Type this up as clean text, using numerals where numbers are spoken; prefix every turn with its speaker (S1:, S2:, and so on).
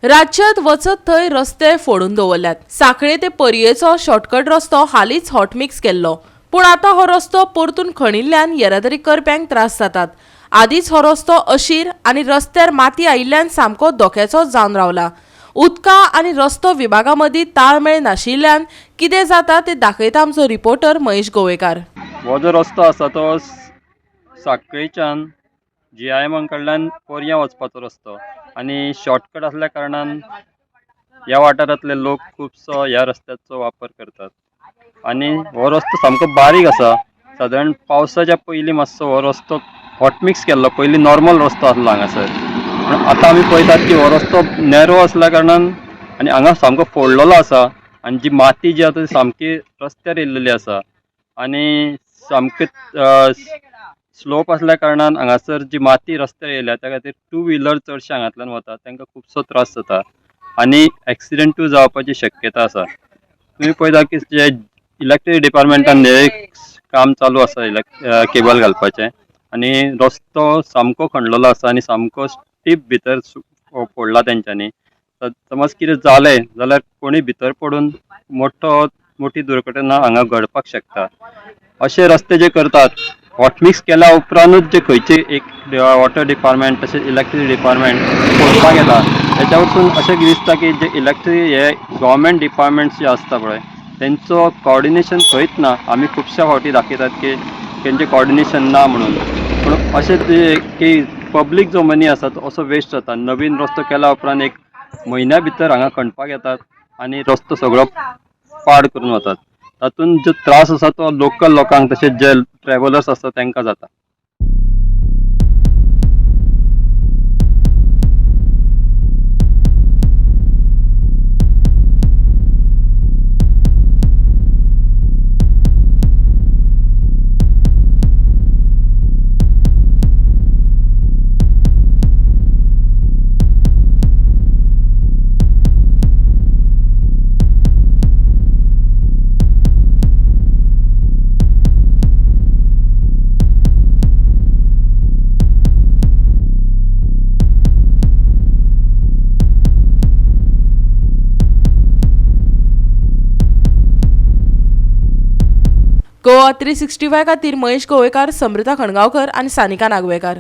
S1: राज्यात वचत थंय रस्ते फोडून दवरल्यात। सांखळे ते पर्येचो शॉर्टकट रस्तो हालींच हॉटमिक्स केल्लो, पूण आतां हो रस्तो परतून खणिल्ल्यान येरादारी करप्यांक त्रास जातात। आदींच हो रस्तो अशीर आनी रस्त्यार माती आयिल्ल्यान सामको धोक्याचो जावन रावला। उदका आनी रस्तो विभागा मदीं ताळमेळ नाशिल्ल्यान कितें जाता तें दाखयता आमचो रिपोर्टर महेश गोवेकार।
S2: हो जो रस्तो आसा तो सांखळेच्यान GIM कडल्यान पर्या वचपाचो रस्तो आनी शॉर्टकट आसल्या कारणान ह्या वाठारांतले लोक खुबसो ह्या रस्त्याचो वापर करतात। आनी हो रस्तो सामको बारीक आसा। सादारण पावसाच्या पयलीं मातसो हो रस्तो हॉटमिक्स केल्लो, पयलीं नॉर्मल रस्तो आसलो हांगासर, पूण आतां आमी पळयतात की हो रस्तो नॅरो आसल्या कारणान आनी हांगा सामको फोडलेलो आसा आनी जी माती जी आसा ती सामकी रस्त्यार येयल्लेली आसा आनी सामके स्लोप आसल्या कारणान हांगासर जी माती रस्त्यार येयल्या त्या खातीर टू व्हिलर चडशे हांगांतल्यान वतात, तांकां खुबसो त्रास जाता आनी एक्सिडेंटूय जावपाची शक्यता आसा। तुम्ही पळयता की जे इलेक्ट्रिसिटी डिपार्टमेंटान एक काम चालू आसा केबल घालपाचें, आनी रस्तो सामको खणलेलो आसा आनी सामको स्टीप भितर फोडला तेंच्यांनी। समज कितें जालें जाल्यार कोणूय भितर पडून मोठी दुर्घटना हांगा घडपाक शकता। अशे रस्ते जे करतात, हॉटमिक्स केल्या उपरांतूच जे खंयचे एक वॉटर डिपार्टमेंट तशेंच इलेक्ट्रिसिटी डिपार्टमेंट फोडपाक येता, त्याच्या वरसून अशें दिसता की जे हे गव्हर्मेंट डिपार्टमेंट्स जे आसता पळय तेंचो कॉर्डिनेशन खंयच ना। आमी खुबश्या फावटी दाखयतात की तेंचें कॉर्डिनेशन ना म्हणून, पूण अशें की पब्लीक जो मनी आसा तो असो वेस्ट जाता। नवीन रस्तो केल्या उपरांत एक म्हयन्या भितर हांगा खणपाक येतात आनी रस्तो सगळो पाड करून वतात। तातूंत जो त्रास आसा तो लोकल लोकांक तशेंच जे ट्रॅव्हलर्स आसता तांकां जाता।
S1: गोवा 365 खातीर महेश गोवेकार, समृता खणगांवकर आनी सानिका नागवेकर।